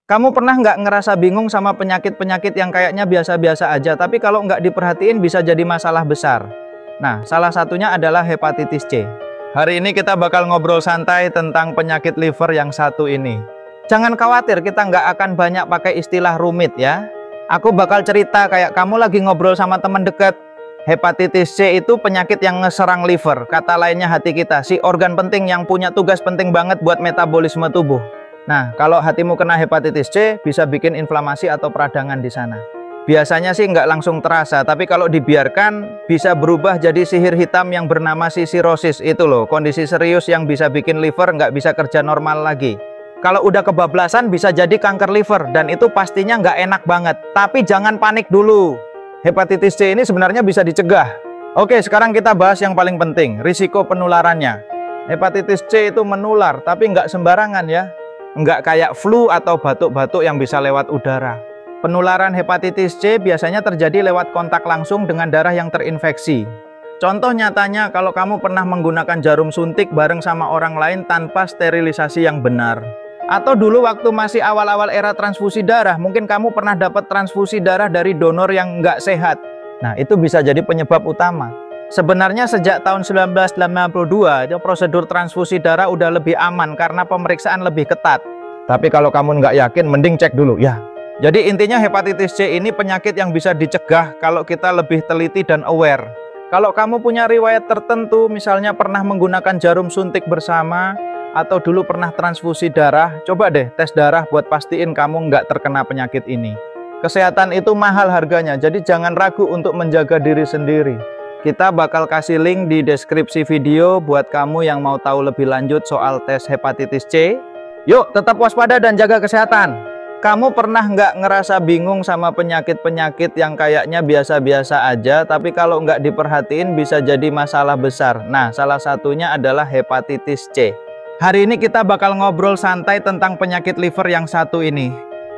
Kamu pernah nggak ngerasa bingung sama penyakit-penyakit yang kayaknya biasa-biasa aja, tapi kalau nggak diperhatiin bisa jadi masalah besar? Nah, salah satunya adalah hepatitis C. Hari ini kita bakal ngobrol santai tentang penyakit liver yang satu ini. Jangan khawatir, kita nggak akan banyak pakai istilah rumit ya. Aku bakal cerita kayak kamu lagi ngobrol sama teman dekat. Hepatitis C itu penyakit yang ngeserang liver, kata lainnya hati kita, si organ penting yang punya tugas penting banget buat metabolisme tubuh. Nah, kalau hatimu kena hepatitis C, bisa bikin inflamasi atau peradangan di sana. Biasanya sih nggak langsung terasa, tapi kalau dibiarkan, bisa berubah jadi sihir hitam yang bernama sirosis. Itu loh, kondisi serius yang bisa bikin liver nggak bisa kerja normal lagi. Kalau udah kebablasan, bisa jadi kanker liver, dan itu pastinya nggak enak banget. Tapi jangan panik dulu. Hepatitis C ini sebenarnya bisa dicegah. Oke, sekarang kita bahas yang paling penting, risiko penularannya. Hepatitis C itu menular, tapi nggak sembarangan ya. Nggak kayak flu atau batuk-batuk yang bisa lewat udara. Penularan hepatitis C biasanya terjadi lewat kontak langsung dengan darah yang terinfeksi. Contoh nyatanya kalau kamu pernah menggunakan jarum suntik bareng sama orang lain tanpa sterilisasi yang benar. Atau dulu waktu masih awal-awal era transfusi darah, mungkin kamu pernah dapat transfusi darah dari donor yang nggak sehat. Nah, itu bisa jadi penyebab utama. Sebenarnya sejak tahun 1982, prosedur transfusi darah udah lebih aman karena pemeriksaan lebih ketat. Tapi kalau kamu nggak yakin, mending cek dulu ya. Jadi intinya hepatitis C ini penyakit yang bisa dicegah kalau kita lebih teliti dan aware. Kalau kamu punya riwayat tertentu, misalnya pernah menggunakan jarum suntik bersama, atau dulu pernah transfusi darah, coba deh tes darah buat pastiin kamu nggak terkena penyakit ini. Kesehatan itu mahal harganya, jadi jangan ragu untuk menjaga diri sendiri. Kita bakal kasih link di deskripsi video buat kamu yang mau tahu lebih lanjut soal tes hepatitis C. Yuk, tetap waspada dan jaga kesehatan. Kamu pernah nggak ngerasa bingung sama penyakit-penyakit yang kayaknya biasa-biasa aja, tapi kalau nggak diperhatiin bisa jadi masalah besar? Nah, salah satunya adalah hepatitis C. Hari ini kita bakal ngobrol santai tentang penyakit liver yang satu ini.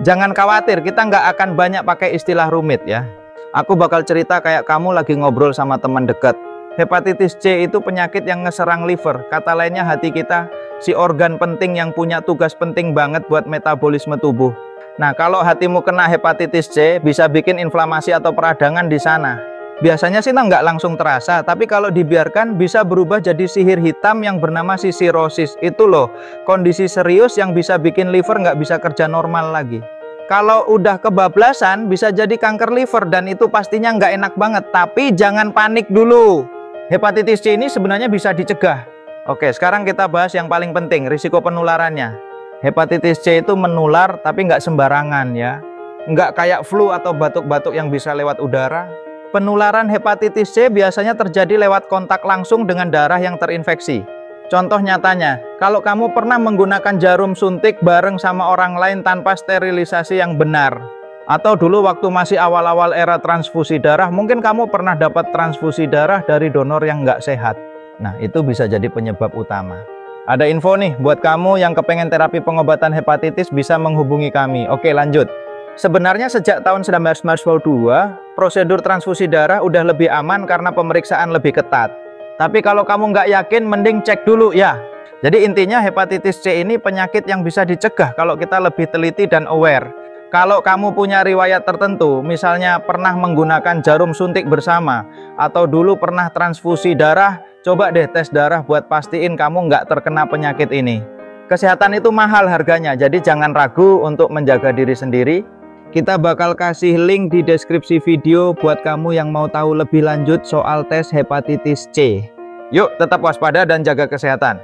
Jangan khawatir, kita nggak akan banyak pakai istilah rumit ya. Aku bakal cerita kayak kamu lagi ngobrol sama teman dekat. Hepatitis C itu penyakit yang ngeserang liver, kata lainnya hati kita, si organ penting yang punya tugas penting banget buat metabolisme tubuh. Nah, kalau hatimu kena hepatitis C, bisa bikin inflamasi atau peradangan di sana. Biasanya sih nggak langsung terasa, tapi kalau dibiarkan bisa berubah jadi sihir hitam yang bernama sirosis. Itu loh, kondisi serius yang bisa bikin liver nggak bisa kerja normal lagi. Kalau udah kebablasan, bisa jadi kanker liver, dan itu pastinya nggak enak banget. Tapi jangan panik dulu. Hepatitis C ini sebenarnya bisa dicegah. Oke, sekarang kita bahas yang paling penting, risiko penularannya. Hepatitis C itu menular, tapi nggak sembarangan ya. Nggak kayak flu atau batuk-batuk yang bisa lewat udara. Penularan hepatitis C biasanya terjadi lewat kontak langsung dengan darah yang terinfeksi. Contoh nyatanya, kalau kamu pernah menggunakan jarum suntik bareng sama orang lain tanpa sterilisasi yang benar. Atau dulu waktu masih awal-awal era transfusi darah, mungkin kamu pernah dapat transfusi darah dari donor yang nggak sehat. Nah, itu bisa jadi penyebab utama. Ada info nih, buat kamu yang kepengen terapi pengobatan hepatitis bisa menghubungi kami. Oke, lanjut. Sebenarnya sejak tahun 1992, prosedur transfusi darah udah lebih aman karena pemeriksaan lebih ketat. Tapi kalau kamu nggak yakin, mending cek dulu ya. Jadi intinya hepatitis C ini penyakit yang bisa dicegah kalau kita lebih teliti dan aware. Kalau kamu punya riwayat tertentu, misalnya pernah menggunakan jarum suntik bersama, atau dulu pernah transfusi darah, coba deh tes darah buat pastiin kamu nggak terkena penyakit ini. Kesehatan itu mahal harganya, jadi jangan ragu untuk menjaga diri sendiri. Kita bakal kasih link di deskripsi video buat kamu yang mau tahu lebih lanjut soal tes hepatitis C. Yuk, tetap waspada dan jaga kesehatan.